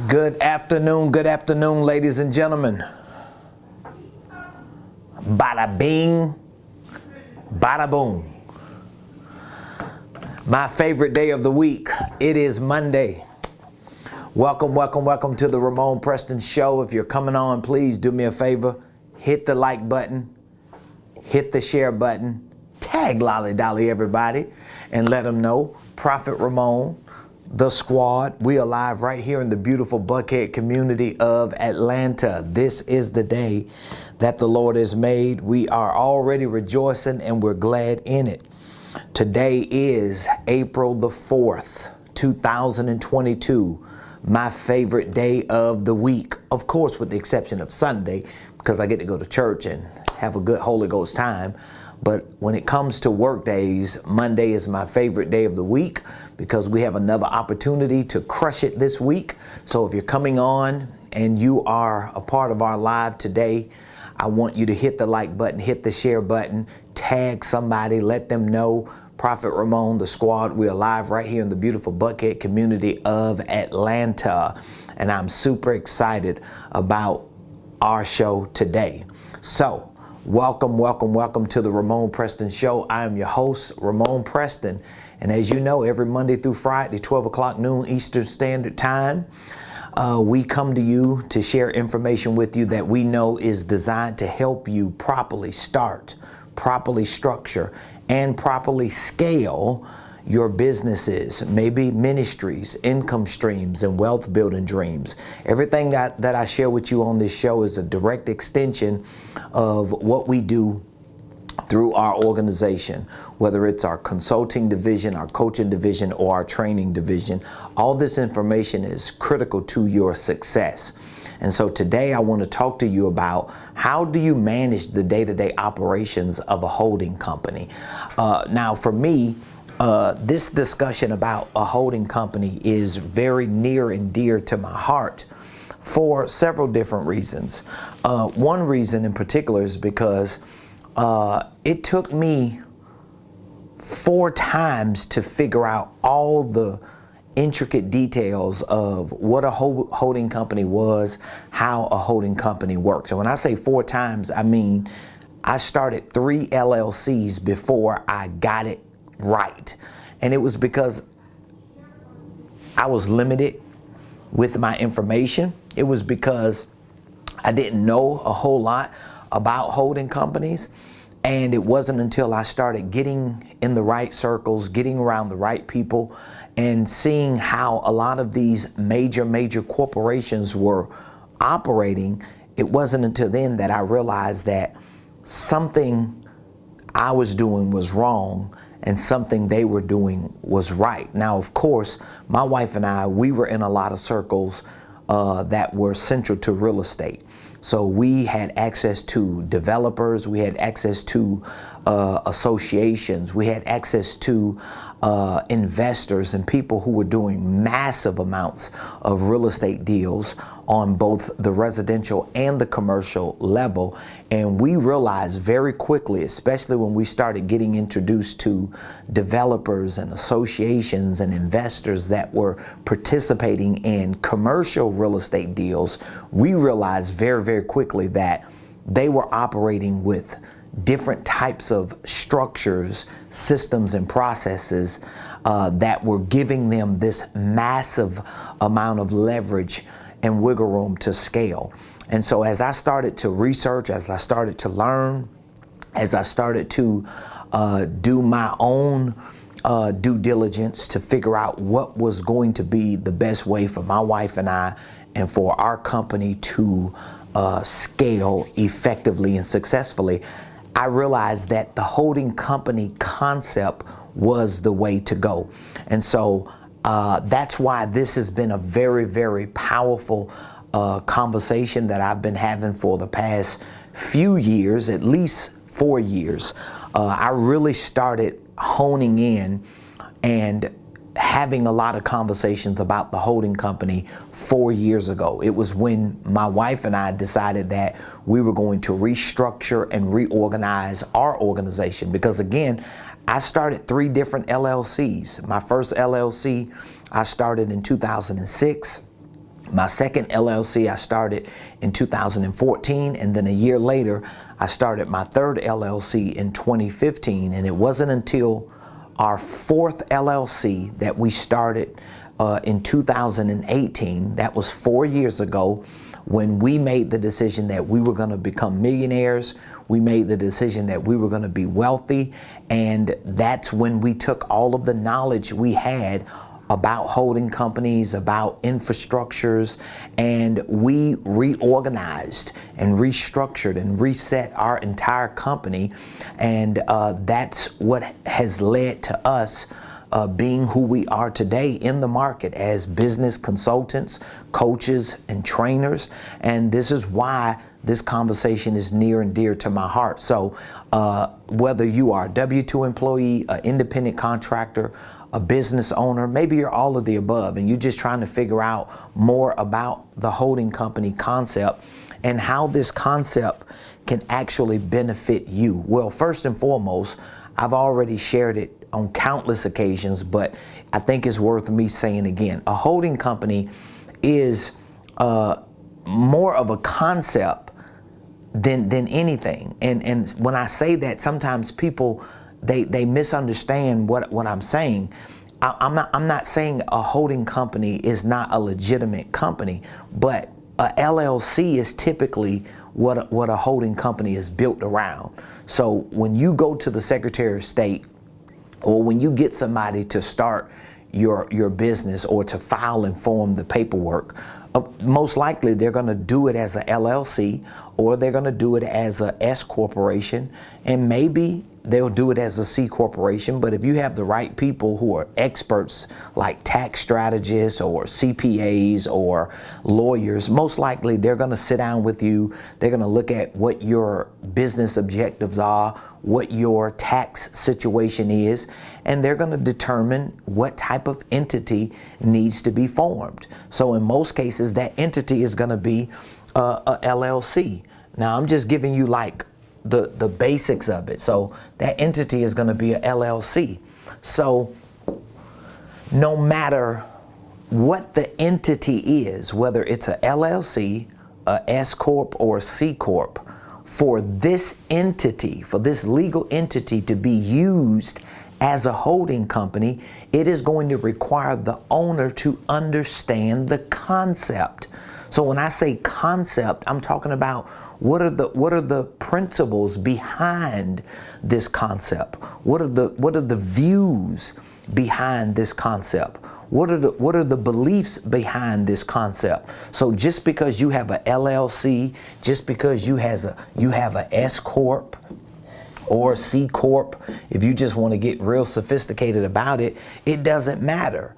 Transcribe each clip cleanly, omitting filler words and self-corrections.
Good afternoon, ladies and gentlemen. Bada bing, bada boom. My favorite day of the week, it is Monday. Welcome to the Ramon Preston Show. If you're coming on, please do me a favor. Hit the like button, hit the share button, tag Lolly Dolly everybody, and let them know Prophet Ramon, the squad, we are live right here in the beautiful Buckhead community of Atlanta. This is the day that the Lord has made. We are already rejoicing and we're glad in it. Today is April the 4th, 2022. My favorite day of the week, of course, with the exception of Sunday, because I get to go to church and have a good Holy Ghost time. But when it comes to work days, Monday is my favorite day of the week because we have another opportunity to crush it this week. So if you're coming on and you are a part of our live today, I want you to hit the like button, hit the share button, tag somebody, let them know Prophet Ramon, the squad. We are live right here in the beautiful Buckhead community of Atlanta. And I'm super excited about our show today. So welcome to the Ramon Preston Show. I am your host, Ramon Preston. And as you know, every Monday through Friday, 12 o'clock noon Eastern Standard Time, we come to you to share information with you that we know is designed to help you properly start, properly structure, and properly scale your businesses, maybe ministries, income streams, and wealth building dreams. Everything that I share with you on this show is a direct extension of what we do through our organization, whether it's our consulting division, our coaching division, or our training division. All this information is critical to your success. And so today I want to talk to you about how do you manage the day-to-day operations of a holding company. Now for me, this discussion about a holding company is very near and dear to my heart for several different reasons. One reason in particular is because it took me 4 times to figure out all the intricate details of what a holding company was, how a holding company works. And when I say 4 times, I mean I started 3 LLCs before I got it right. And it was because I was limited with my information. It was because I didn't know a whole lot about holding companies. And it wasn't until I started getting in the right circles, getting around the right people, and seeing how a lot of these major corporations were operating, it wasn't until then that I realized that something I was doing was wrong and something they were doing was right. Now, of course, my wife and I, we were in a lot of circles that were central to real estate. So we had access to developers, we had access to associations, we had access to investors and people who were doing massive amounts of real estate deals on both the residential and the commercial level. And we realized very quickly, especially when we started getting introduced to developers and associations and investors that were participating in commercial real estate deals, we realized very quickly that they were operating with different types of structures, systems, and processes that were giving them this massive amount of leverage and wiggle room to scale. And so as I started to research, as I started to learn, as I started to do my own due diligence to figure out what was going to be the best way for my wife and I and for our company to scale effectively and successfully, I realized that the holding company concept was the way to go. And so that's why this has been a very powerful conversation that I've been having for the past few years, at least 4 years. I really started honing in and having a lot of conversations about the holding company 4 years ago. It was when my wife and I decided that we were going to restructure and reorganize our organization, because again, I started 3 different LLCs. My first LLC I started in 2006. My second LLC I started in 2014, and then a year later I started my third LLC in 2015. And it wasn't until our fourth LLC that we started in 2018, that was 4 years ago, when we made the decision that we were going to become millionaires. We made the decision that we were going to be wealthy, and that's when we took all of the knowledge we had about holding companies, about infrastructures, and we reorganized and restructured and reset our entire company. And that's what has led to us being who we are today in the market as business consultants, coaches, and trainers. And this is why this conversation is near and dear to my heart. So whether you are a W-2 employee, an independent contractor, a business owner, maybe you're all of the above, and you're just trying to figure out more about the holding company concept and how this concept can actually benefit you. Well, first and foremost, I've already shared it on countless occasions, but I think it's worth me saying again. A holding company is more of a concept than anything. And when I say that, sometimes people they misunderstand what I'm saying. I'm not saying a holding company is not a legitimate company, but a LLC is typically what a holding company is built around. So when you go to the Secretary of State, or when you get somebody to start your business or to file and form the paperwork, most likely they're going to do it as a LLC, or they're going to do it as a S corporation, and maybe they'll do it as a C corporation. But if you have the right people who are experts like tax strategists or CPAs or lawyers, most likely they're going to sit down with you. They're going to look at what your business objectives are, what your tax situation is, and they're going to determine what type of entity needs to be formed. So in most cases, that entity is going to be a LLC. Now, I'm just giving you like the basics of it. So that entity is going to be a LLC. So no matter what the entity is, whether it's a LLC, a S Corp, or a C Corp, for this entity, for this legal entity to be used as a holding company, it is going to require the owner to understand the concept. So when I say concept, I'm talking about what are the principles behind this concept? What are the views behind this concept? What are the beliefs behind this concept? So just because you have a LLC, just because you have a S Corp or a C Corp, if you just want to get real sophisticated about it, it doesn't matter.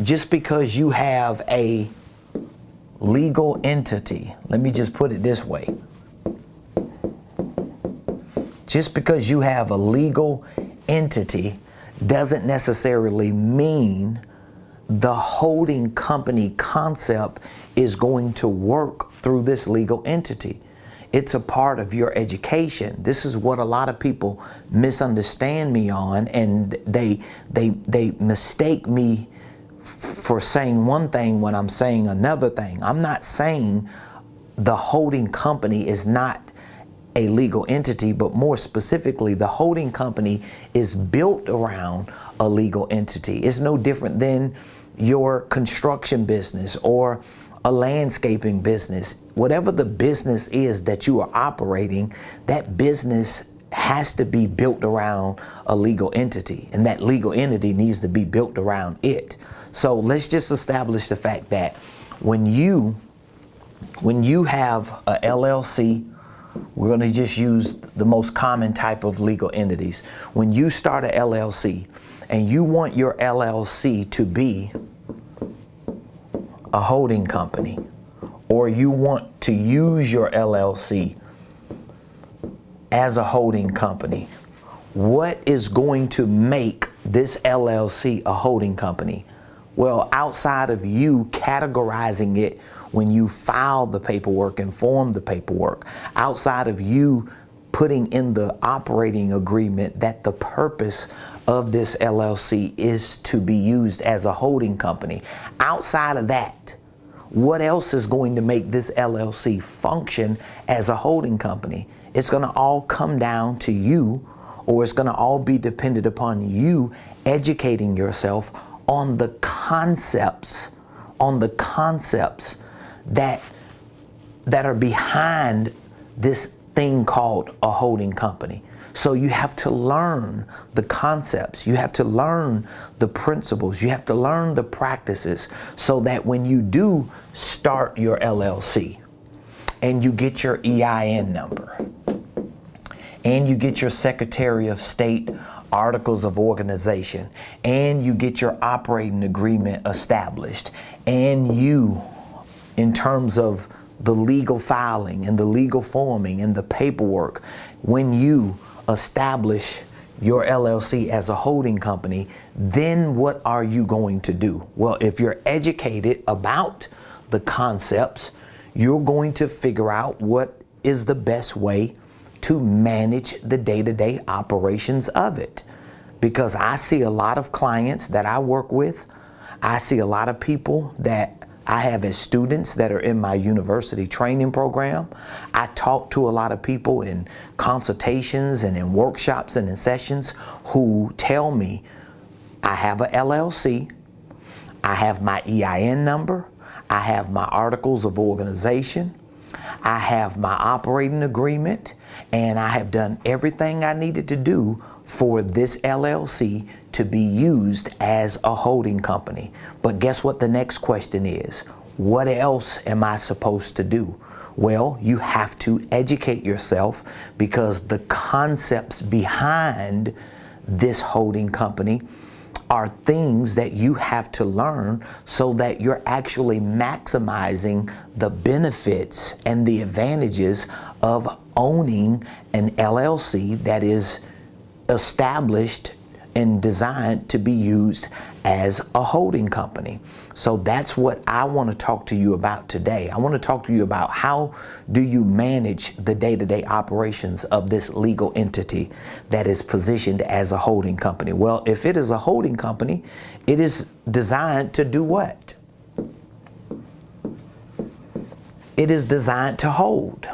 Just because you have a legal entity, let me just put it this way. Just because you have a legal entity doesn't necessarily mean the holding company concept is going to work through this legal entity. It's a part of your education. This is what a lot of people misunderstand me on, and they mistake me for saying one thing when I'm saying another thing. I'm not saying the holding company is not a legal entity, but more specifically, the holding company is built around a legal entity. It's no different than your construction business or a landscaping business. Whatever the business is that you are operating, that business has to be built around a legal entity, and that legal entity needs to be built around it. So let's just establish the fact that when you have a LLC, we're going to just use the most common type of legal entities. When you start a LLC and you want your LLC to be a holding company, or you want to use your LLC as a holding company, what is going to make this LLC a holding company? Well, outside of you categorizing it when you file the paperwork and form the paperwork, outside of you putting in the operating agreement that the purpose of this LLC is to be used as a holding company, outside of that, what else is going to make this LLC function as a holding company? It's going to all come down to you, or it's going to all be dependent upon you educating yourself on the concepts, that are behind this thing called a holding company. So you have to learn the concepts, you have to learn the principles, you have to learn the practices, so that when you do start your LLC and you get your EIN number and you get your Secretary of State articles of organization and you get your operating agreement established, and you, in terms of the legal filing and the legal forming and the paperwork, when you establish your LLC as a holding company, then what are you going to do? Well, if you're educated about the concepts, you're going to figure out what is the best way to manage the day-to-day operations of it. Because I see a lot of clients that I work with, I see a lot of people that I have as students that are in my university training program. I talk to a lot of people in consultations and in workshops and in sessions who tell me, I have a LLC, I have my EIN number, I have my articles of organization, I have my operating agreement, and I have done everything I needed to do for this LLC to be used as a holding company. But guess what the next question is? What else am I supposed to do? Well, you have to educate yourself, because the concepts behind this holding company are things that you have to learn, so that you're actually maximizing the benefits and the advantages of owning an LLC that is established and designed to be used as a holding company. So that's what I want to talk to you about today. I want to talk to you about how do you manage the day-to-day operations of this legal entity that is positioned as a holding company. Well, if it is a holding company, it is designed to do what? It is designed to hold.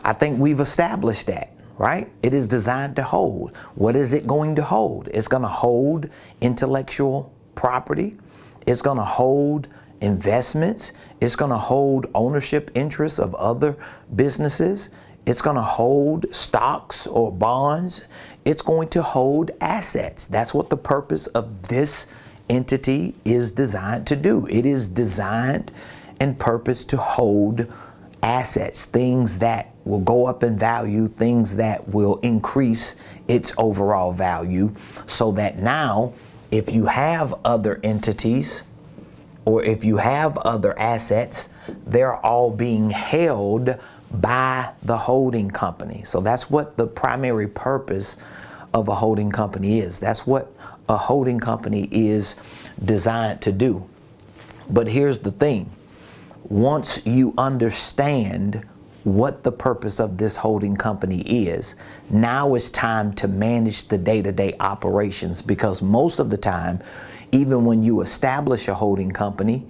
I think we've established that. Right? It is designed to hold. What is it going to hold? It's going to hold intellectual property. It's going to hold investments. It's going to hold ownership interests of other businesses. It's going to hold stocks or bonds. It's going to hold assets. That's what the purpose of this entity is designed to do. It is designed and purposed to hold assets, things that will go up in value, things that will increase its overall value, so that now if you have other entities or if you have other assets, they're all being held by the holding company. So that's what the primary purpose of a holding company is. That's what a holding company is designed to do. But here's the thing. Once you understand what the purpose of this holding company is, now it's time to manage the day-to-day operations, because most of the time, even when you establish a holding company,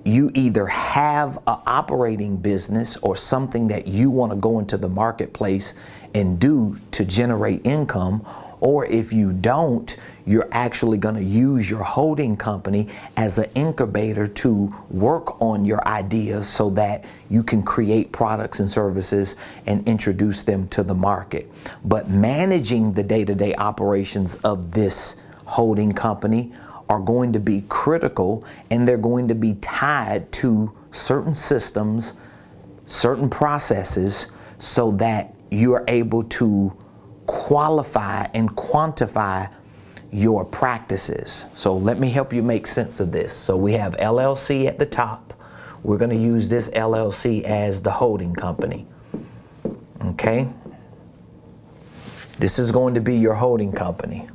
you either have an operating business or something that you want to go into the marketplace and do to generate income, or if you don't, you're actually going to use your holding company as an incubator to work on your ideas so that you can create products and services and introduce them to the market. But managing the day-to-day operations of this holding company are going to be critical, and they're going to be tied to certain systems, certain processes, so that you are able to qualify and quantify your practices. So let me help you make sense of this. So we have LLC at the top. We're going to use this LLC as the holding company. Okay? This is going to be your holding company.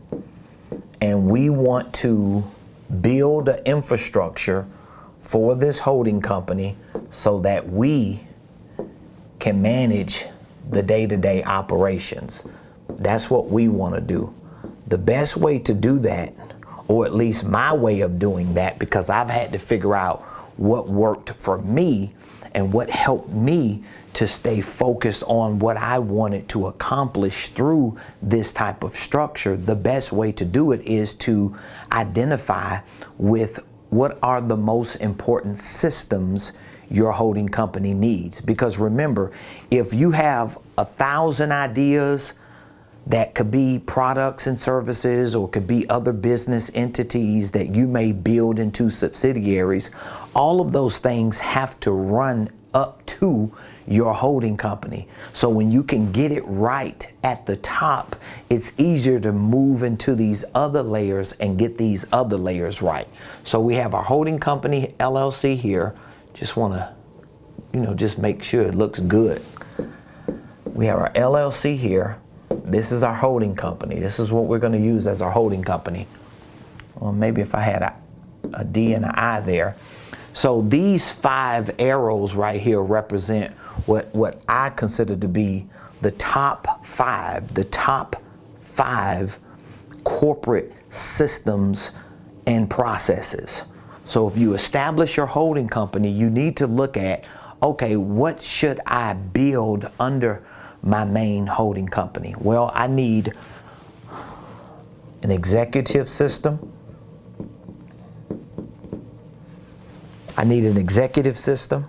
And we want to build an infrastructure for this holding company so that we can manage the day-to-day operations. That's what we want to do. The best way to do that, or at least my way of doing that, because I've had to figure out what worked for me and what helped me to stay focused on what I wanted to accomplish through this type of structure. The best way to do it is to identify with what are the most important systems your holding company needs. Because remember, if you have 1,000 ideas that could be products and services or could be other business entities that you may build into subsidiaries, all of those things have to run up to your holding company. So when you can get it right at the top, it's easier to move into these other layers and get these other layers right. So we have our holding company LLC here. Just want to, just make sure it looks good. We have our LLC here. This is our holding company. This is what we're going to use as our holding company. Or maybe if I had a D and an I there. So these 5 arrows right here represent what I consider to be the top 5 corporate systems and processes. So if you establish your holding company, you need to look at, okay, what should I build under my main holding company? Well, I need an executive system. I need an executive system.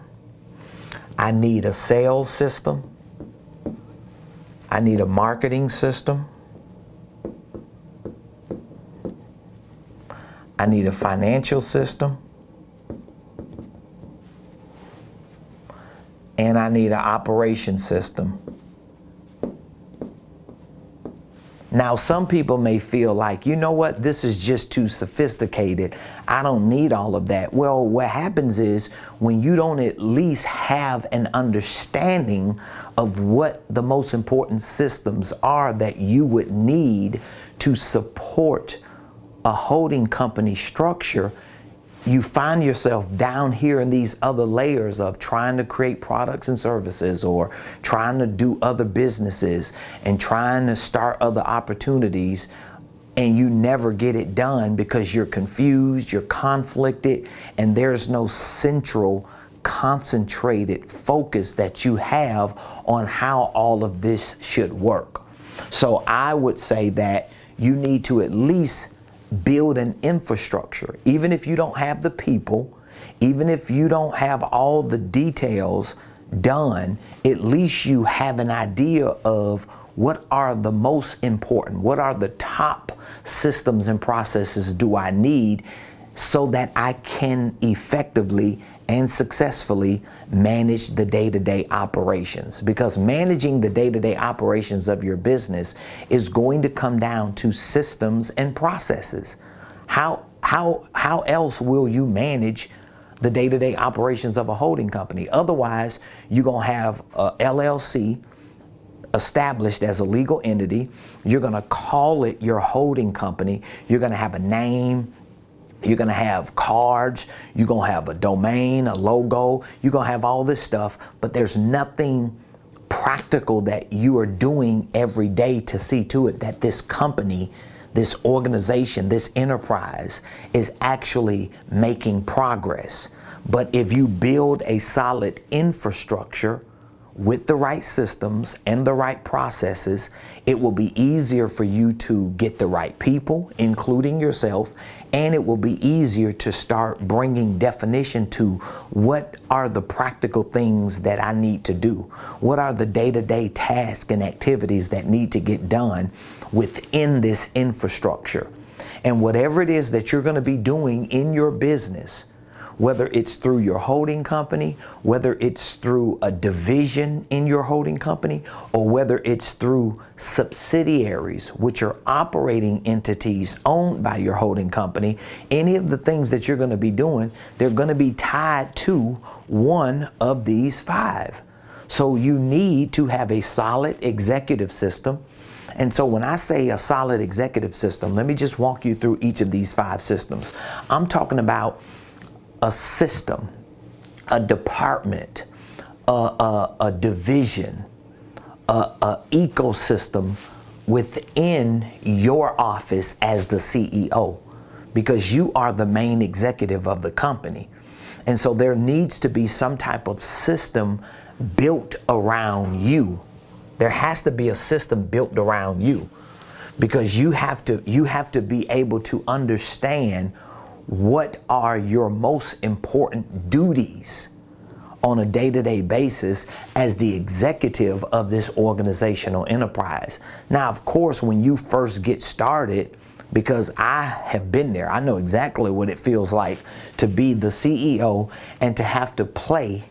I need a sales system. I need a marketing system. I need a financial system. And I need an operation system. Now, some people may feel like, you know what, this is just too sophisticated. I don't need all of that. Well, what happens is when you don't at least have an understanding of what the most important systems are that you would need to support a holding company structure, you find yourself down here in these other layers of trying to create products and services or trying to do other businesses and trying to start other opportunities, and you never get it done because you're confused, you're conflicted, and there's no central concentrated focus that you have on how all of this should work. So I would say that you need to at least build an infrastructure. Even if you don't have the people, even if you don't have all the details done, at least you have an idea of what are the most important, what are the top systems and processes do I need so that I can effectively and successfully manage the day-to-day operations. Because managing the day-to-day operations of your business is going to come down to systems and processes. How else will you manage the day-to-day operations of a holding company? Otherwise, you're going to have a LLC established as a legal entity. You're going to call it your holding company. You're going to have a name. You're going to have cards, you're going to have a domain, a logo, you're going to have all this stuff, but there's nothing practical that you are doing every day to see to it that this company, this organization, this enterprise is actually making progress. But if you build a solid infrastructure with the right systems and the right processes, it will be easier for you to get the right people, including yourself, and it will be easier to start bringing definition to what are the practical things that I need to do? What are the day-to-day tasks and activities that need to get done within this infrastructure? And whatever it is that you're going to be doing in your business, whether it's through your holding company, whether it's through a division in your holding company, or whether it's through subsidiaries, which are operating entities owned by your holding company, any of the things that you're going to be doing, they're going to be tied to one of these 5. So you need to have a solid executive system. And so when I say a solid executive system, let me just walk you through each of these 5 systems. I'm talking about a system, a department, a division, a ecosystem within your office as the CEO, because you are the main executive of the company. And so there needs to be some type of system built around you. There has to be a system built around you, because you have to be able to understand what are your most important duties on a day-to-day basis as the executive of this organizational enterprise. Now, of course, when you first get started, because I have been there, I know exactly what it feels like to be the CEO and to have to play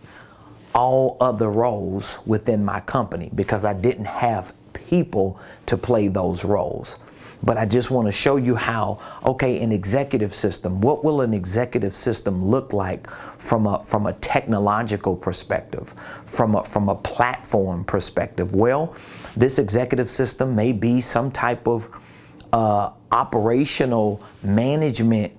all other roles within my company, because I didn't have people to play those roles. But I just want to show you how, okay, an executive system, what will an executive system look like from a technological perspective, from a platform perspective? Well, this executive system may be some type of operational management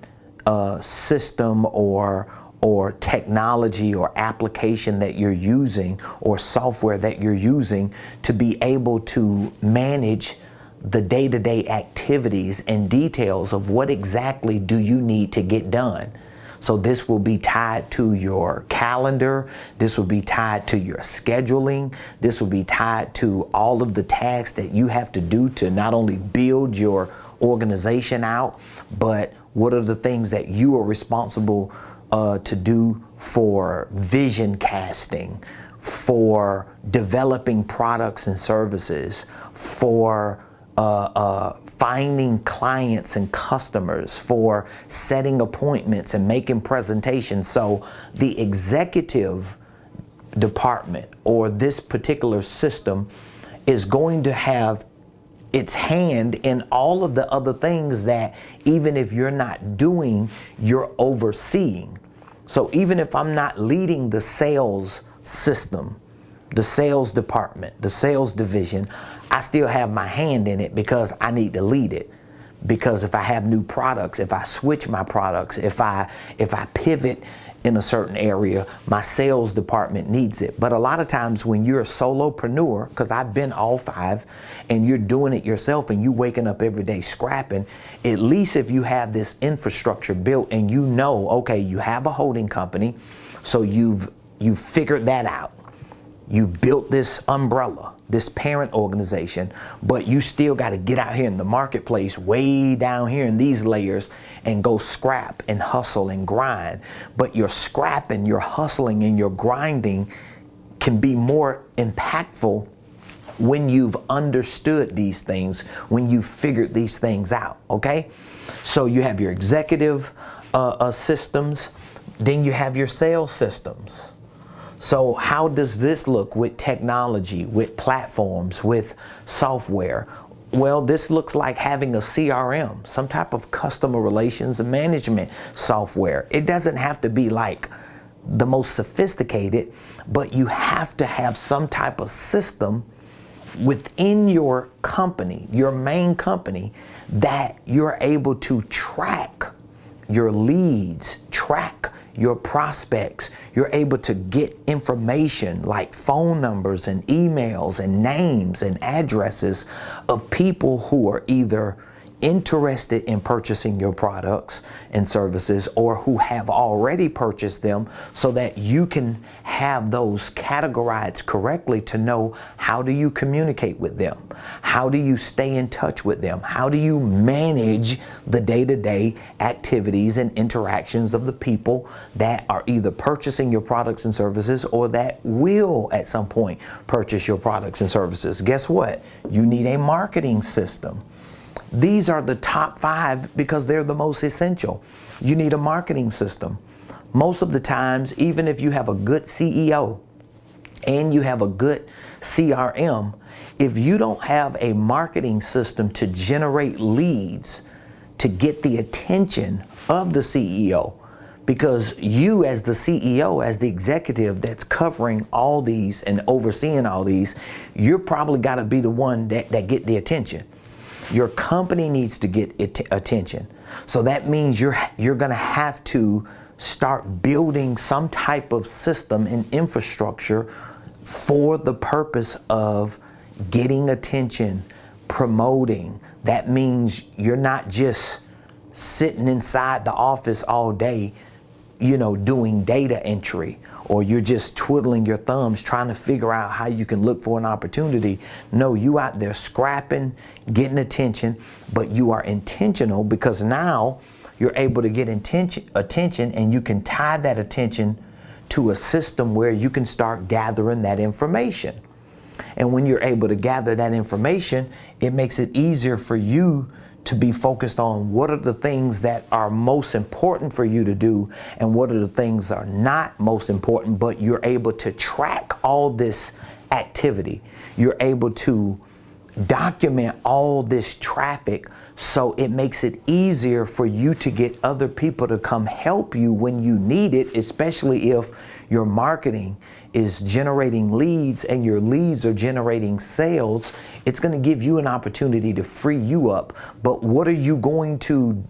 system or technology or application that you're using, or software that you're using to be able to manage the day-to-day activities and details of what exactly do you need to get done. So this will be tied to your calendar. This will be tied to your scheduling. This will be tied to all of the tasks that you have to do to not only build your organization out, but what are the things that you are responsible to do for vision casting, for developing products and services, for finding clients and customers, for setting appointments and making presentations. So the executive department or this particular system is going to have its hand in all of the other things that even if you're not doing, you're overseeing. So even if I'm not leading the sales system, the sales department, the sales division, I still have my hand in it because I need to lead it. Because if I have new products, if I switch my products, if I pivot in a certain area, my sales department needs it. But a lot of times when you're a solopreneur, because I've been all five, and you're doing it yourself and you waking up every day scrapping, at least if you have this infrastructure built and you know, okay, you have a holding company, so you've figured that out. You've built this umbrella, this parent organization, but you still got to get out here in the marketplace, way down here in these layers, and go scrap and hustle and grind. But your scrapping, your hustling, and your grinding can be more impactful when you've understood these things, when you've figured these things out, okay? So you have your executive systems, then you have your sales systems. So how does this look with technology, with platforms, with software? Well, this looks like having a CRM, some type of customer relations and management software. It doesn't have to be like the most sophisticated, but you have to have some type of system within your company, your main company, that you're able to track your leads, track your prospects. You're able to get information like phone numbers and emails and names and addresses of people who are either interested in purchasing your products and services or who have already purchased them, so that you can have those categorized correctly to know how do you communicate with them, how do you stay in touch with them, how do you manage the day-to-day activities and interactions of the people that are either purchasing your products and services or that will at some point purchase your products and services. Guess what? You need a marketing system. These are the top 5 because they're the most essential. You need a marketing system. Most of the times, even if you have a good CEO and you have a good CRM, if you don't have a marketing system to generate leads, to get the attention of the CEO, because you as the CEO, as the executive that's covering all these and overseeing all these, you're probably got to be the one that get the attention. Your company needs to get attention. So that means you're going to have to start building some type of system and infrastructure for the purpose of getting attention, promoting. That means you're not just sitting inside the office all day doing data entry, or you're just twiddling your thumbs trying to figure out how you can look for an opportunity. No, you out there scrapping, getting attention, but you are intentional, because now you're able to get attention, and you can tie that attention to a system where you can start gathering that information. And when you're able to gather that information, it makes it easier for you to be focused on what are the things that are most important for you to do, and what are the things that are not most important, but you're able to track all this activity. You're able to document all this traffic, so it makes it easier for you to get other people to come help you when you need it, especially if your marketing is generating leads and your leads are generating sales. It's going to give you an opportunity to free you up. But what are you going to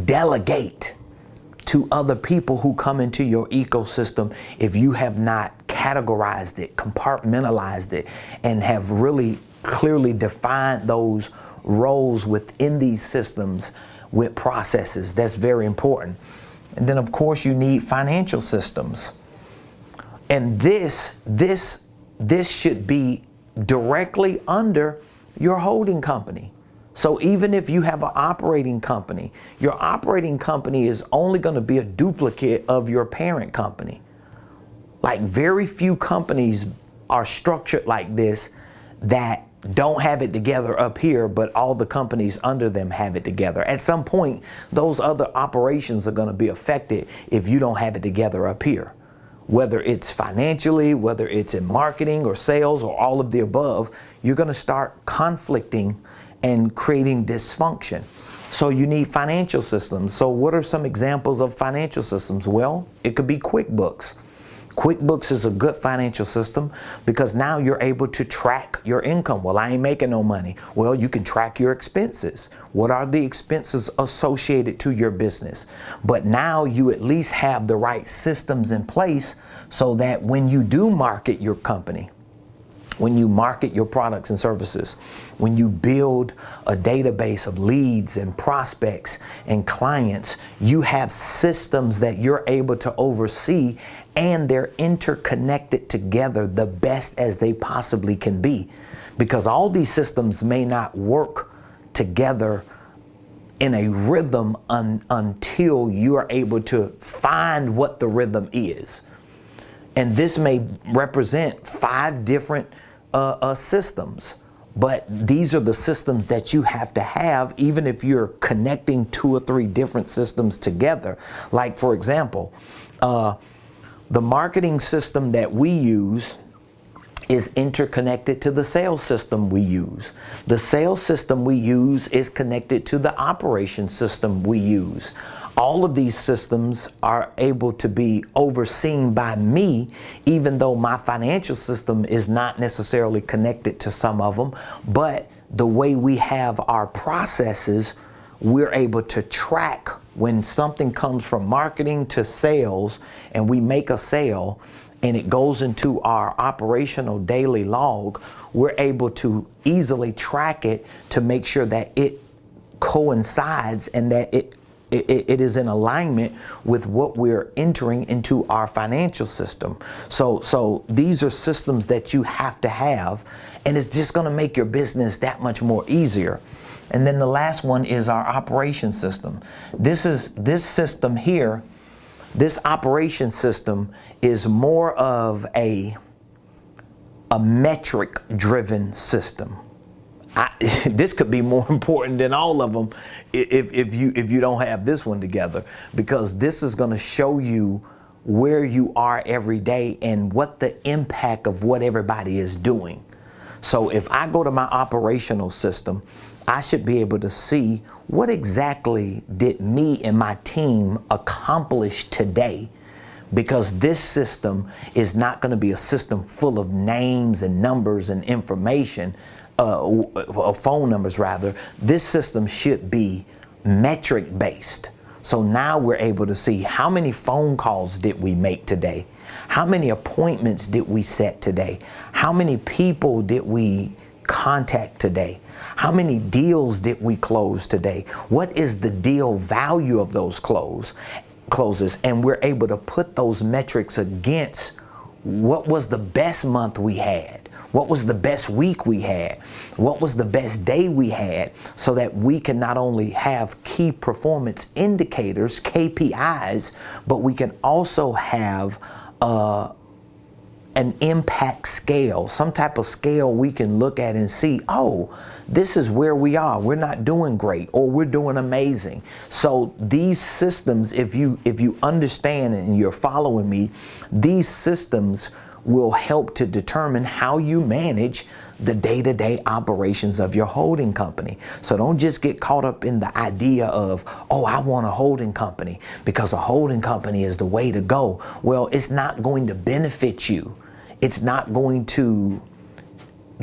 delegate to other people who come into your ecosystem if you have not categorized it, compartmentalized it, and have really clearly defined those roles within these systems with processes? That's very important. And then of course you need financial systems. And this should be directly under your holding company. So even if you have an operating company, your operating company is only going to be a duplicate of your parent company. Like, very few companies are structured like this that don't have it together up here, but all the companies under them have it together. At some point, those other operations are going to be affected if you don't have it together up here. Whether it's financially, whether it's in marketing or sales or all of the above, you're going to start conflicting and creating dysfunction. So you need financial systems. So what are some examples of financial systems? Well, it could be QuickBooks. QuickBooks is a good financial system because now you're able to track your income. Well, I ain't making no money. Well, you can track your expenses. What are the expenses associated to your business? But now you at least have the right systems in place so that when you do market your company, when you market your products and services, when you build a database of leads and prospects and clients, you have systems that you're able to oversee, and they're interconnected together the best as they possibly can be. Because all these systems may not work together in a rhythm until you are able to find what the rhythm is. And this may represent 5 different systems, but these are the systems that you have to have, even if you're connecting 2 or 3 different systems together. Like, for example, the marketing system that we use is interconnected to the sales system we use. The sales system we use is connected to the operations system we use. All of these systems are able to be overseen by me, even though my financial system is not necessarily connected to some of them. But the way we have our processes, we're able to track when something comes from marketing to sales, and we make a sale and it goes into our operational daily log. We're able to easily track it to make sure that it coincides and that it is in alignment with what we're entering into our financial system. So these are systems that you have to have, and it's just going to make your business that much more easier. And then the last one is our operation system. This system here, this operation system is more of a metric driven system. This could be more important than all of them if you don't have this one together, because this is going to show you where you are every day and what the impact of what everybody is doing. So if I go to my operational system, I should be able to see what exactly did me and my team accomplish today, because this system is not going to be a system full of names and numbers and information, phone numbers rather. This system should be metric based. So now we're able to see how many phone calls did we make today? How many appointments did we set today? How many people did we contact today? How many deals did we close today? What is the deal value of those close? closes, and we're able to put those metrics against what was the best month we had, what was the best week we had, what was the best day we had, so that we can not only have key performance indicators, KPIs, but we can also have an impact scale, some type of scale we can look at and see, oh, this is where we are. We're not doing great, or we're doing amazing. So these systems, if you understand and you're following me, these systems will help to determine how you manage the day-to-day operations of your holding company. So don't just get caught up in the idea of, oh, I want a holding company because a holding company is the way to go. Well, it's not going to benefit you. It's not going to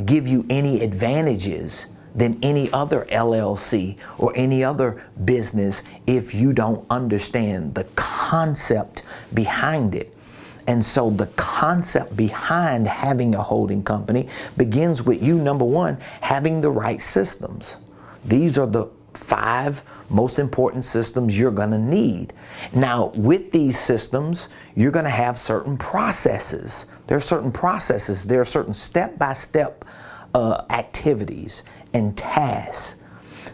give you any advantages than any other LLC or any other business if you don't understand the concept behind it. And so the concept behind having a holding company begins with you, number one, having the right systems. These are the 5 most important systems you're going to need. Now, with these systems, you're going to have certain processes. There are certain processes. There are certain step-by-step activities and tasks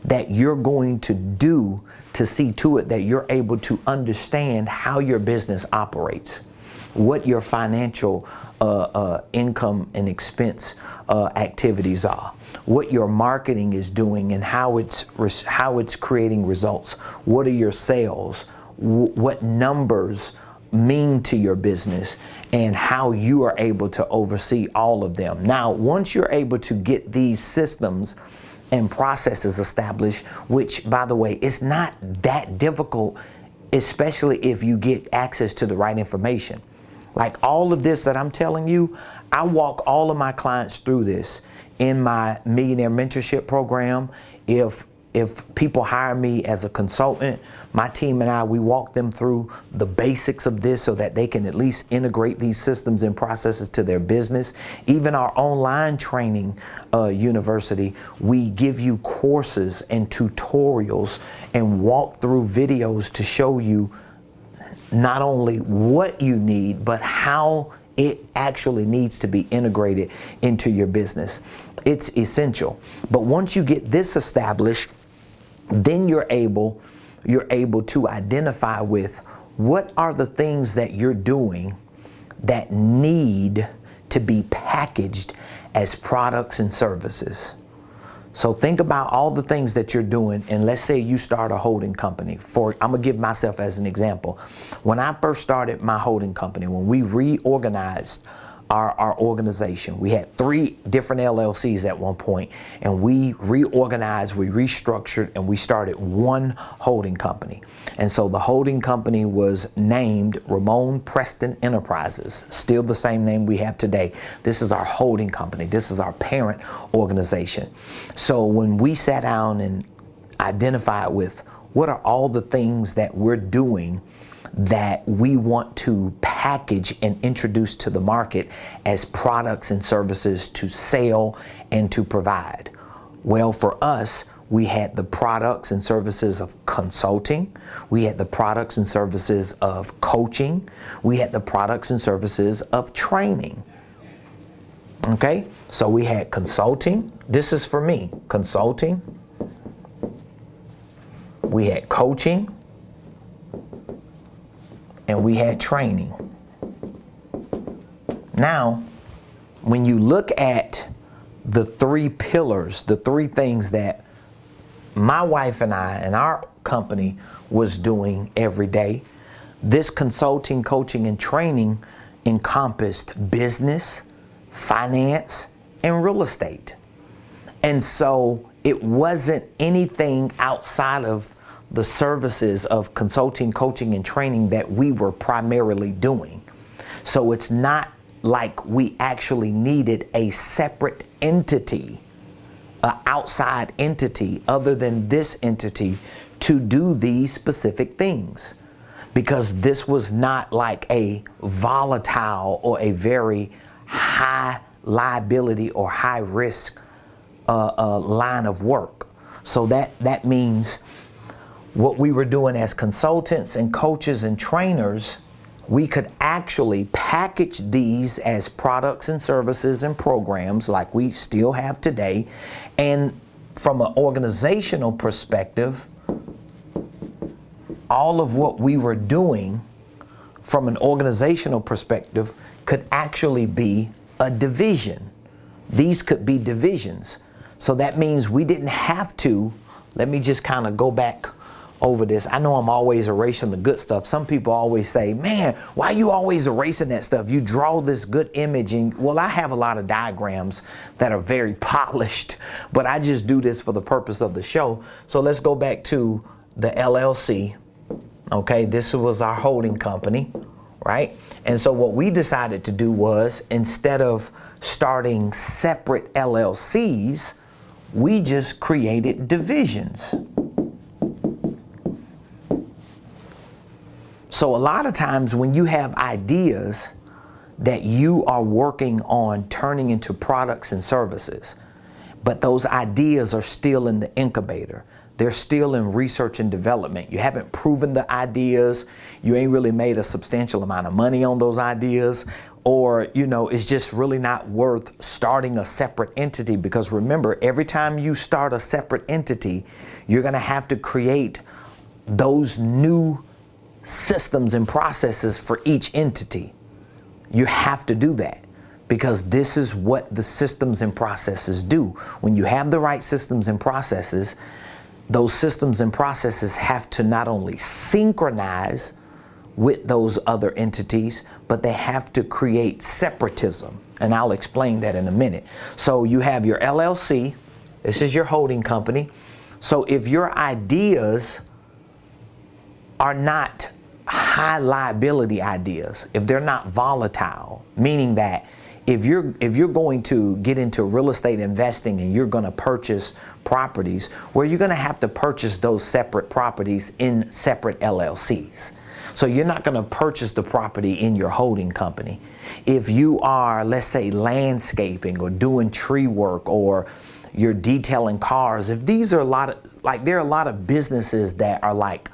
that you're going to do to see to it that you're able to understand how your business operates, what your financial income and expense activities are, what your marketing is doing and how it's creating results. What are your sales? What numbers mean to your business, and how you are able to oversee all of them. Now, once you're able to get these systems and processes established, which, by the way, it's not that difficult, especially if you get access to the right information. Like all of this that I'm telling you, I walk all of my clients through this in my Millionaire Mentorship program. If people hire me as a consultant, my team and I, we walk them through the basics of this so that they can at least integrate these systems and processes to their business. Even our online training university, we give you courses and tutorials and walk through videos to show you not only what you need, but how it actually needs to be integrated into your business. It's essential. But once you get this established, then you're able to identify with what are the things that you're doing that need to be packaged as products and services. So think about all the things that you're doing, and let's say you start a holding company. I'm gonna give myself as an example. When I first started my holding company, when we reorganized our organization, we had 3 different LLCs at one point, and we reorganized, we restructured, and we started one holding company. And so the holding company was named Ramon Preston Enterprises, still the same name we have today. This is our holding company. This is our parent organization. So when we sat down and identified with what are all the things that we're doing that we want to package and introduce to the market as products and services to sell and to provide. Well, for us, we had the products and services of consulting. We had the products and services of coaching. We had the products and services of training. Okay, so we had consulting. This is for me, consulting. We had coaching. And we had training. Now, when you look at the 3 pillars, the 3 things that my wife and I and our company was doing every day, this consulting, coaching, and training encompassed business, finance, and real estate. And so it wasn't anything outside of the services of consulting, coaching, and training that we were primarily doing. So it's not like we actually needed a separate entity, an outside entity other than this entity to do these specific things, because this was not like a volatile or a very high liability or high risk line of work. So that means what we were doing as consultants and coaches and trainers, we could actually package these as products and services and programs like we still have today. And from an organizational perspective, all of what we were doing from an organizational perspective could actually be a division. These could be divisions. So that means we didn't have to, let me just kind of go back over this. I know I'm always erasing the good stuff. Some people always say, man, why are you always erasing that stuff? You draw this good image. And well, I have a lot of diagrams that are very polished, but I just do this for the purpose of the show. So let's go back to the LLC. Okay, this was our holding company, right? And so what we decided to do was, instead of starting separate LLCs, we just created divisions. So a lot of times when you have ideas that you are working on turning into products and services, but those ideas are still in the incubator, they're still in research and development. You haven't proven the ideas. You ain't really made a substantial amount of money on those ideas, or, you know, it's just really not worth starting a separate entity, because remember, every time you start a separate entity, you're going to have to create those new systems and processes for each entity. You have to do that, because this is what the systems and processes do. When you have the right systems and processes, those systems and processes have to not only synchronize with those other entities, but they have to create separatism. And I'll explain that in a minute. So you have your LLC. This is your holding company. So if your ideas are not high liability ideas, if they're not volatile, meaning that if you're going to get into real estate investing and you're going to purchase properties, where you're going to have to purchase those separate properties in separate LLCs. So you're not going to purchase the property in your holding company. If you are, let's say, landscaping or doing tree work, or you're detailing cars, if these are there are a lot of businesses that are like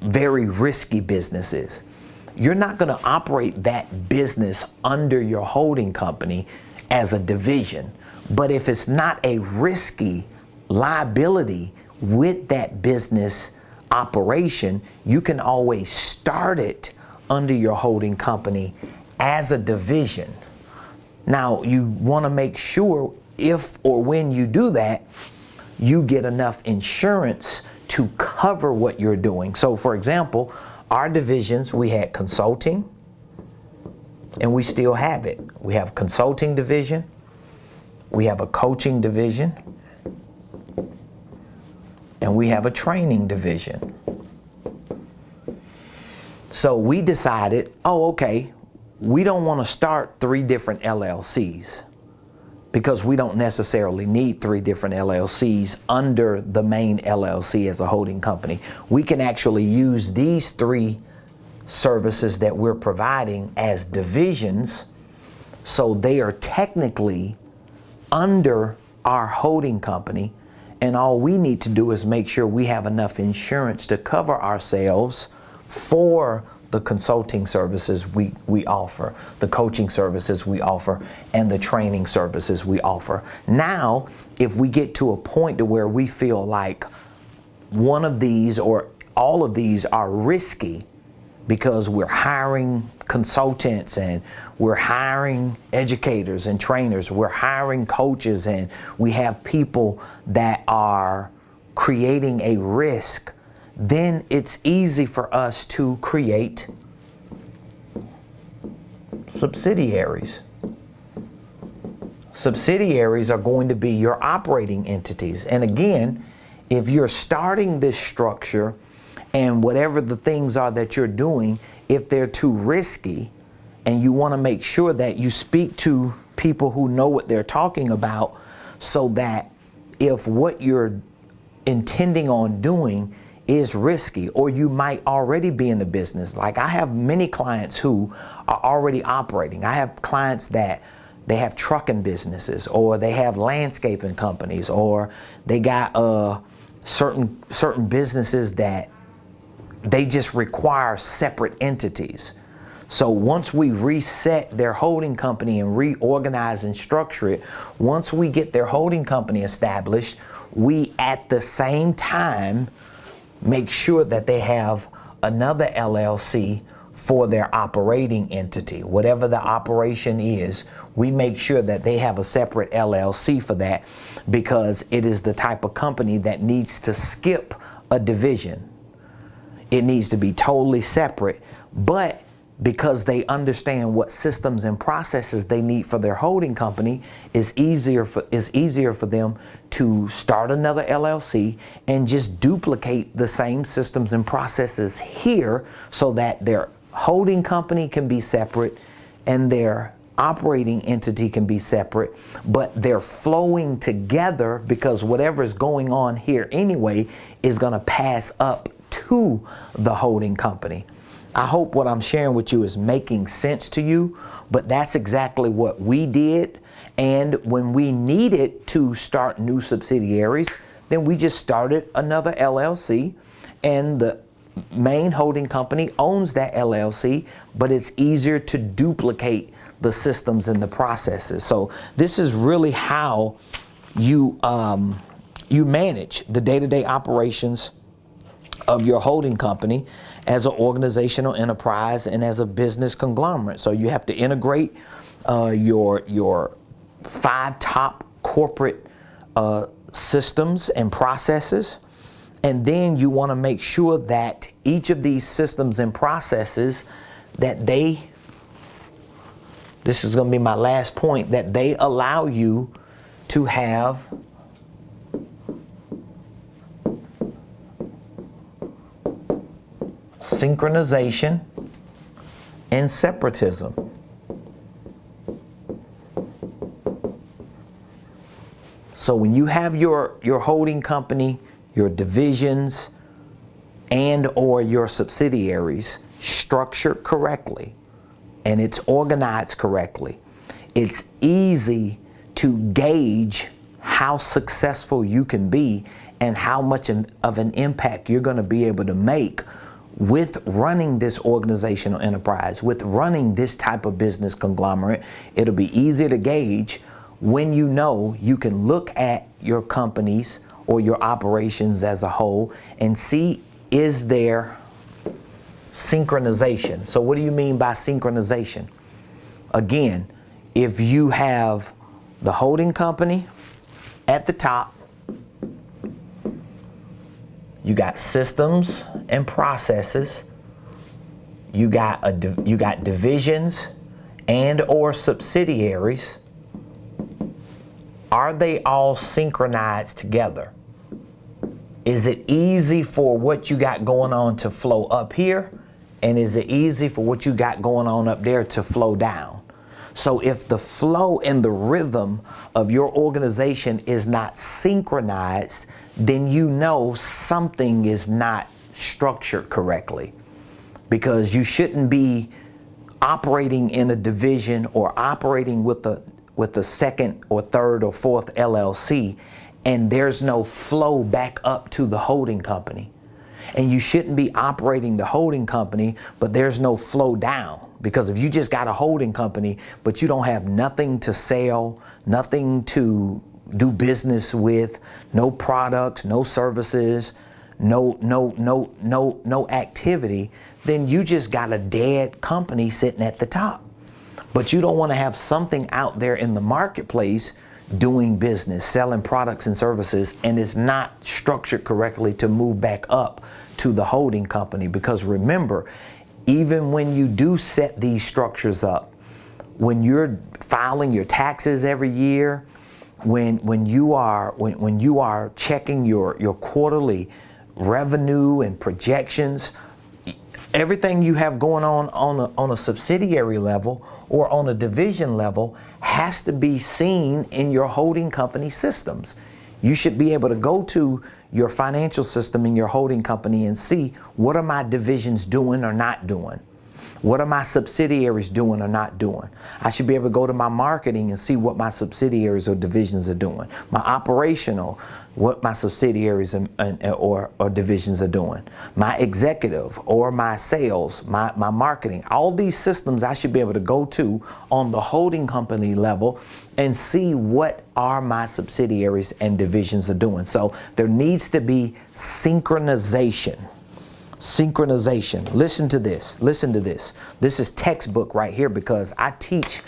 very risky businesses, you're not going to operate that business under your holding company as a division. But if it's not a risky liability with that business operation, you can always start it under your holding company as a division. Now, you want to make sure if or when you do that, you get enough insurance to cover what you're doing. So for example, our divisions, we had consulting, and we still have it. We have consulting division, we have a coaching division, and we have a training division. So we decided, oh, okay, we don't want to start 3 different LLCs, because we don't necessarily need 3 different LLCs under the main LLC as a holding company. We can actually use these 3 services that we're providing as divisions, so they are technically under our holding company, and all we need to do is make sure we have enough insurance to cover ourselves for the consulting services we offer, the coaching services we offer, and the training services we offer. Now, if we get to a point to where we feel like one of these or all of these are risky, because we're hiring consultants and we're hiring educators and trainers, we're hiring coaches, and we have people that are creating a risk, then it's easy for us to create subsidiaries. Subsidiaries are going to be your operating entities. And again, if you're starting this structure and whatever the things are that you're doing, if they're too risky, and you want to make sure that you speak to people who know what they're talking about, so that if what you're intending on doing is risky, or you might already be in the business. Like, I have many clients who are already operating. I have clients that they have trucking businesses, or they have landscaping companies, or they got certain businesses that they just require separate entities. So once we reset their holding company and reorganize and structure it, once we get their holding company established, we at the same time make sure that they have another LLC for their operating entity. Whatever the operation is, we make sure that they have a separate LLC for that, because it is the type of company that needs to skip a division. It needs to be totally separate, but because they understand what systems and processes they need for their holding company, is easier for them to start another LLC and just duplicate the same systems and processes here, so that their holding company can be separate and their operating entity can be separate, but they're flowing together, because whatever is going on here anyway is going to pass up to the holding company. I hope what I'm sharing with you is making sense to you, but that's exactly what we did. And when we needed to start new subsidiaries, then we just started another LLC, and the main holding company owns that LLC, but it's easier to duplicate the systems and the processes. So this is really how you manage the day-to-day operations of your holding company as an organizational enterprise and as a business conglomerate. So you have to integrate your 5 top corporate systems and processes. And then you want to make sure that each of these systems and processes, that this is going to be my last point, that they allow you to have synchronization and separatism. So when you have your holding company, your divisions, and or your subsidiaries structured correctly, and it's organized correctly, it's easy to gauge how successful you can be and how much of an impact you're going to be able to make with running this organizational enterprise, with running this type of business conglomerate. It'll be easier to gauge when you know you can look at your companies or your operations as a whole and see, is there synchronization? So what do you mean by synchronization? Again, if you have the holding company at the top, you got systems and processes, you got divisions and or subsidiaries. Are they all synchronized together? Is it easy for what you got going on to flow up here? And is it easy for what you got going on up there to flow down? So if the flow and the rhythm of your organization is not synchronized, then you know something is not structured correctly, because you shouldn't be operating in a division or operating with the second or third or fourth LLC, and there's no flow back up to the holding company. And you shouldn't be operating the holding company, but there's no flow down. Because if you just got a holding company, but you don't have nothing to sell, nothing to do business with, no products, no services, no activity, then you just got a dead company sitting at the top. But you don't want to have something out there in the marketplace doing business, selling products and services, and it's not structured correctly to move back up to the holding company. Because remember, even when you do set these structures up, when you're filing your taxes every year, when you are checking your quarterly revenue and projections, everything you have going on a subsidiary level or on a division level has to be seen in your holding company systems. You should be able to go to your financial system in your holding company and see, what are my divisions doing or not doing? What are my subsidiaries doing or not doing? I should be able to go to my marketing and see what my subsidiaries or divisions are doing. My operational, what my subsidiaries or divisions are doing. My executive or my sales, my marketing. All these systems I should be able to go to on the holding company level and see what are my subsidiaries and divisions are doing. So there needs to be synchronization. Synchronization. Listen to this. Listen to this. This is textbook right here, because I teach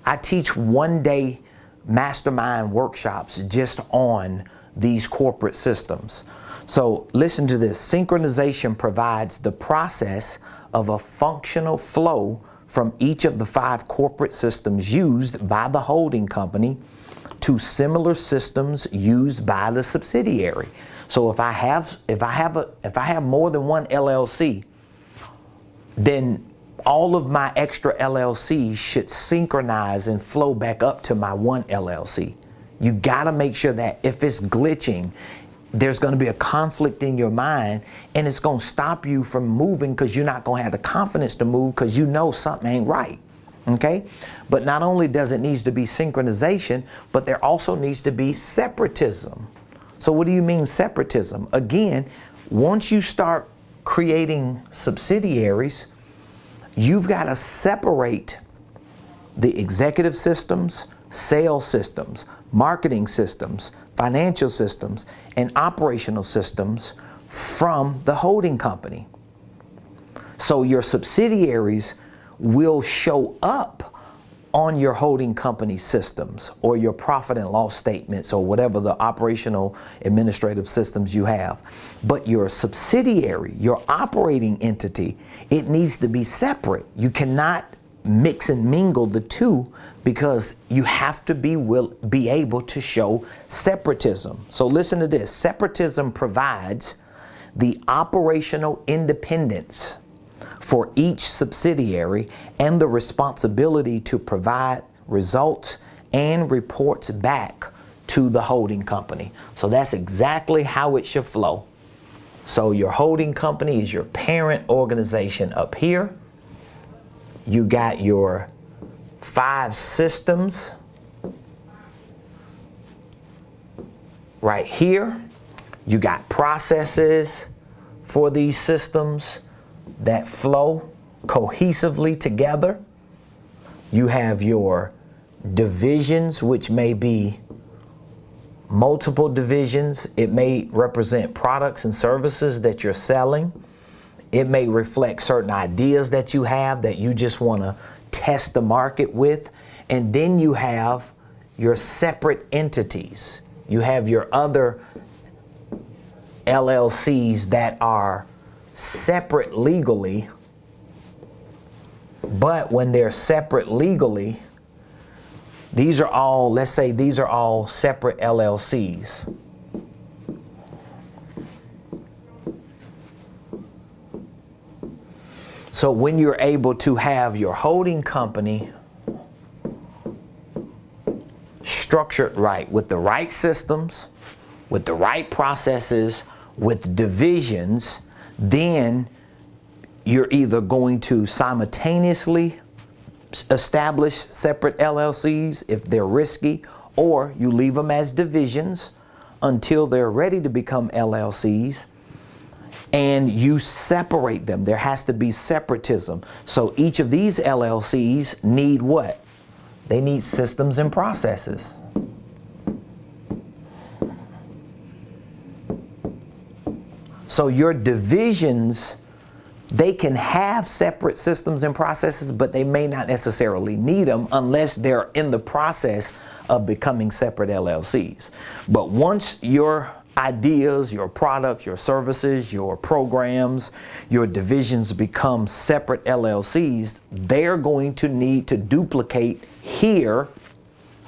1-day mastermind workshops just on these corporate systems. So listen to this. Synchronization provides the process of a functional flow from each of the 5 corporate systems used by the holding company to similar systems used by the subsidiary. So if I have more than one LLC, then all of my extra LLCs should synchronize and flow back up to my one LLC. You got to make sure that if it's glitching, there's going to be a conflict in your mind, and it's going to stop you from moving, because you're not going to have the confidence to move, because you know something ain't right. Okay? But not only does it need to be synchronization, but there also needs to be separatism. So what do you mean separatism? Again, once you start creating subsidiaries, you've got to separate the executive systems, sales systems, marketing systems, financial systems, and operational systems from the holding company. So your subsidiaries will show up on your holding company systems or your profit and loss statements or whatever the operational administrative systems you have. But your subsidiary, your operating entity, it needs to be separate. You cannot mix and mingle the two, because you have to be able to show separatism. So listen to this. Separatism provides the operational independence for each subsidiary and the responsibility to provide results and reports back to the holding company. So that's exactly how it should flow. So your holding company is your parent organization up here. You got your 5 systems right here. You got processes for these systems that flow cohesively together. You have your divisions, which may be multiple divisions. It may represent products and services that you're selling. It may reflect certain ideas that you have that you just want to test the market with. And then you have your separate entities. You have your other LLCs that are separate legally, but when they're separate legally, these are all, let's say these are all separate LLCs. So when you're able to have your holding company structured right, with the right systems, with the right processes, with divisions, then you're either going to simultaneously establish separate LLCs if they're risky, or you leave them as divisions until they're ready to become LLCs, and you separate them. There has to be separatism. So each of these LLCs need what? They need systems and processes. So your divisions, they can have separate systems and processes, but they may not necessarily need them unless they're in the process of becoming separate LLCs. But once your ideas, your products, your services, your programs, your divisions become separate LLCs, they're going to need to duplicate here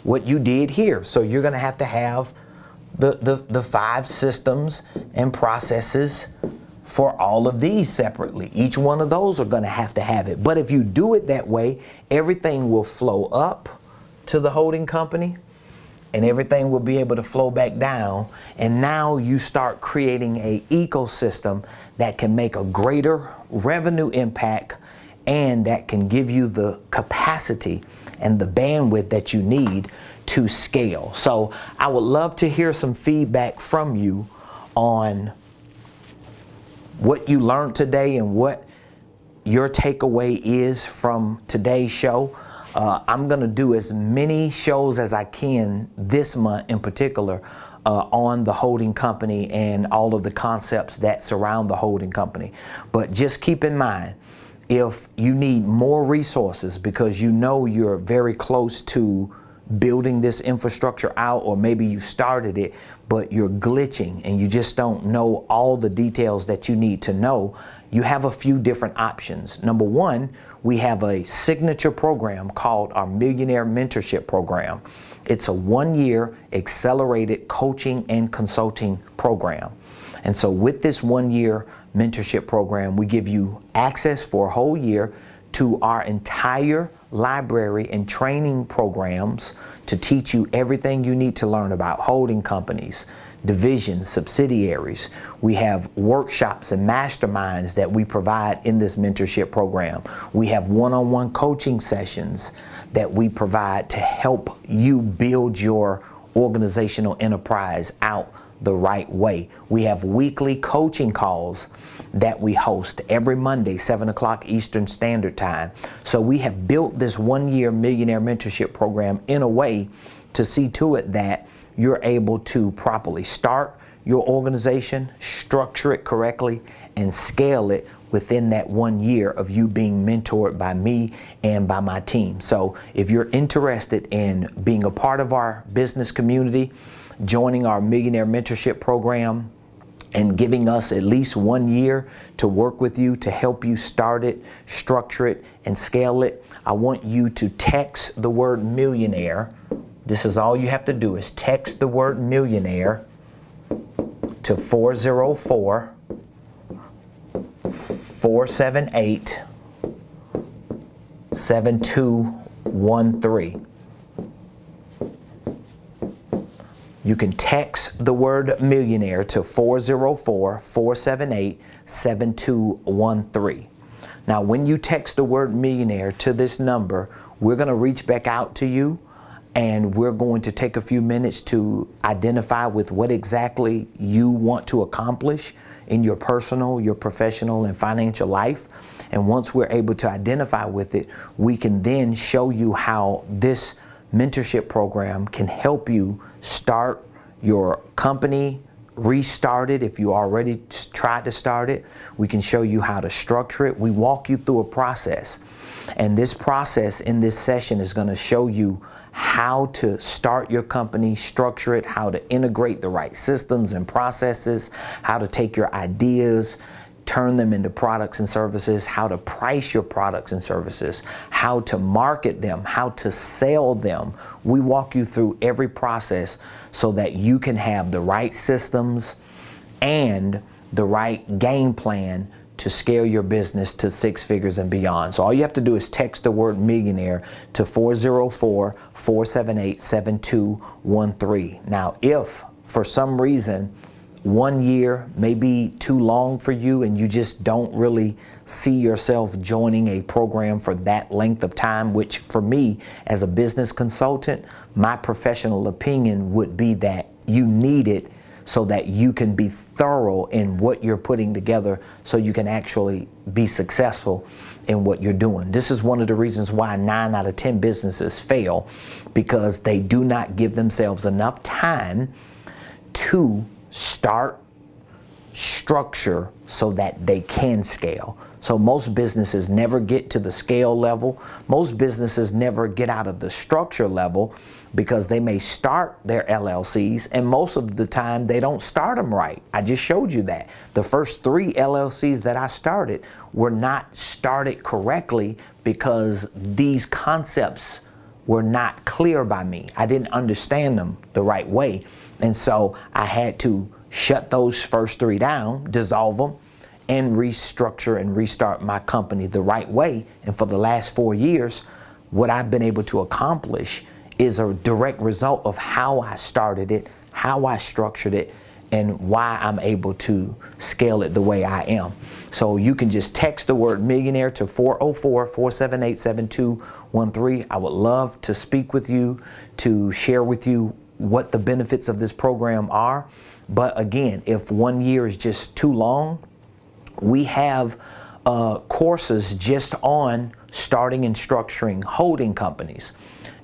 what you did here. So you're going to have the 5 systems and processes for all of these separately. Each one of those are going to have it. But if you do it that way, everything will flow up to the holding company, and everything will be able to flow back down. And now you start creating an ecosystem that can make a greater revenue impact and that can give you the capacity and the bandwidth that you need to scale. So I would love to hear some feedback from you on what you learned today and what your takeaway is from today's show. I'm going to do as many shows as I can this month in particular on the holding company and all of the concepts that surround the holding company. But just keep in mind, if you need more resources because you know you're very close to building this infrastructure out, or maybe you started it but you're glitching and you just don't know all the details that you need to know, you have a few different options. Number one, we have a signature program called our Millionaire Mentorship Program. It's a 1-year accelerated coaching and consulting program. And so with this 1-year mentorship program, we give you access for a whole year to our entire library and training programs to teach you everything you need to learn about holding companies, divisions, subsidiaries. We have workshops and masterminds that we provide in this mentorship program. We have one-on-one coaching sessions that we provide to help you build your organizational enterprise out the right way. We have weekly coaching calls that we host every Monday, 7 o'clock Eastern Standard Time. So we have built this 1-year Millionaire Mentorship Program in a way to see to it that you're able to properly start your organization, structure it correctly, and scale it within that 1 year of you being mentored by me and by my team. So if you're interested in being a part of our business community, joining our Millionaire Mentorship Program, and giving us at least 1 year to work with you to help you start it, structure it, and scale it, I want you to text the word millionaire. This is all you have to do, is text the word millionaire to 404-478-7213. You can text the word millionaire to 404-478-7213. Now, when you text the word millionaire to this number, we're going to reach back out to you and we're going to take a few minutes to identify with what exactly you want to accomplish in your personal, your professional, and financial life. And once we're able to identify with it, we can then show you how this mentorship program can help you start your company, restart it if you already tried to start it. We can show you how to structure it. We walk you through a process. And this process in this session is going to show you how to start your company, structure it, how to integrate the right systems and processes, how to take your ideas, turn them into products and services, how to price your products and services, how to market them, how to sell them. We walk you through every process so that you can have the right systems and the right game plan to scale your business to 6 figures and beyond. So all you have to do is text the word millionaire to 404-478-7213. Now, if for some reason 1 year may be too long for you and you just don't really see yourself joining a program for that length of time, which for me as a business consultant, my professional opinion would be that you need it so that you can be thorough in what you're putting together so you can actually be successful in what you're doing. This is one of the reasons why 9 out of 10 businesses fail, because they do not give themselves enough time to start, structure so that they can scale. So most businesses never get to the scale level. Most businesses never get out of the structure level because they may start their LLCs, and most of the time they don't start them right. I just showed you that. The first 3 LLCs that I started were not started correctly because these concepts were not clear by me. I didn't understand them the right way. And so I had to shut those first 3 down, dissolve them, and restructure and restart my company the right way. And for the last 4 years, what I've been able to accomplish is a direct result of how I started it, how I structured it, and why I'm able to scale it the way I am. So you can just text the word millionaire to 404-478-7213. I would love to speak with you, to share with you what the benefits of this program are. But again, if 1 year is just too long, we have courses just on starting and structuring holding companies.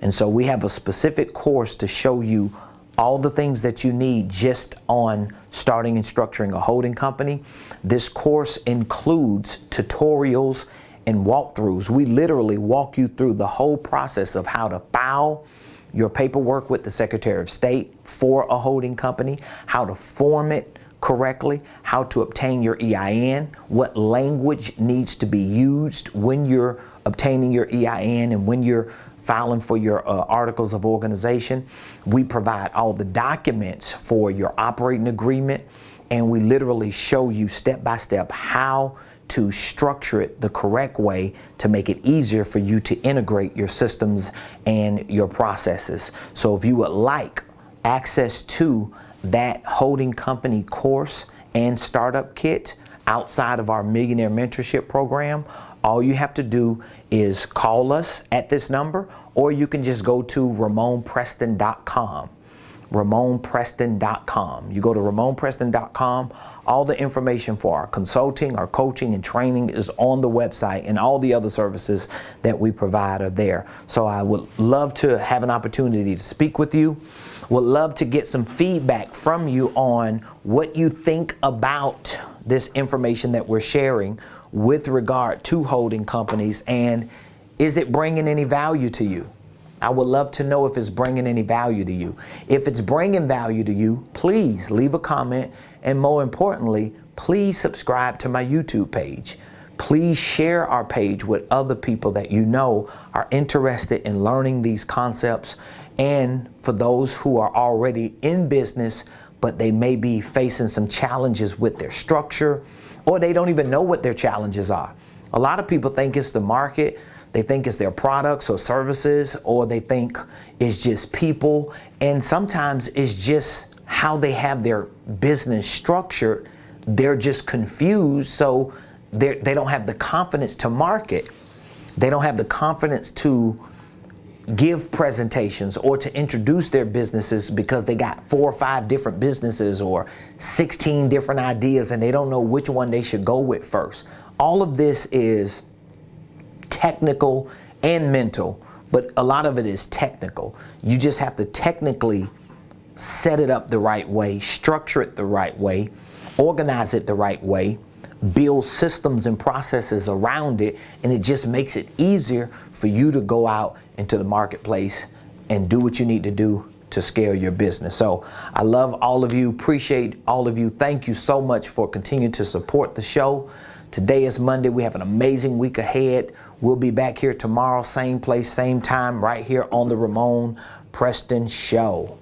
And so we have a specific course to show you all the things that you need just on starting and structuring a holding company. This course includes tutorials and walkthroughs. We literally walk you through the whole process of how to file your paperwork with the Secretary of State for a holding company, how to form it correctly, how to obtain your EIN, what language needs to be used when you're obtaining your EIN and when you're filing for your articles of organization. We provide all the documents for your operating agreement, and we literally show you step by step how to structure it the correct way to make it easier for you to integrate your systems and your processes. So if you would like access to that holding company course and startup kit outside of our Millionaire Mentorship program, all you have to do is call us at this number, or you can just go to RamonPreston.com. RamonPreston.com. You go to RamonPreston.com. All the information for our consulting, our coaching, and training is on the website, and all the other services that we provide are there. So I would love to have an opportunity to speak with you. Would love to get some feedback from you on what you think about this information that we're sharing with regard to holding companies, and is it bringing any value to you? I would love to know if it's bringing any value to you. If it's bringing value to you, please leave a comment, and more importantly, please subscribe to my YouTube page. Please share our page with other people that you know are interested in learning these concepts, and for those who are already in business but they may be facing some challenges with their structure, or they don't even know what their challenges are. A lot of people think it's the market, they think it's their products or services, or they think it's just people, and sometimes it's just how they have their business structured. They're just confused, so they don't have the confidence to market. They don't have the confidence to give presentations or to introduce their businesses because they got 4 or 5 different businesses or 16 different ideas, and they don't know which one they should go with first. All of this is technical and mental, but a lot of it is technical. You just have to technically set it up the right way, structure it the right way, organize it the right way, build systems and processes around it, and it just makes it easier for you to go out into the marketplace and do what you need to do to scale your business. So I love all of you, appreciate all of you. Thank you so much for continuing to support the show. Today is Monday. We have an amazing week ahead. We'll be back here tomorrow, same place, same time, right here on the Ramon Preston Show.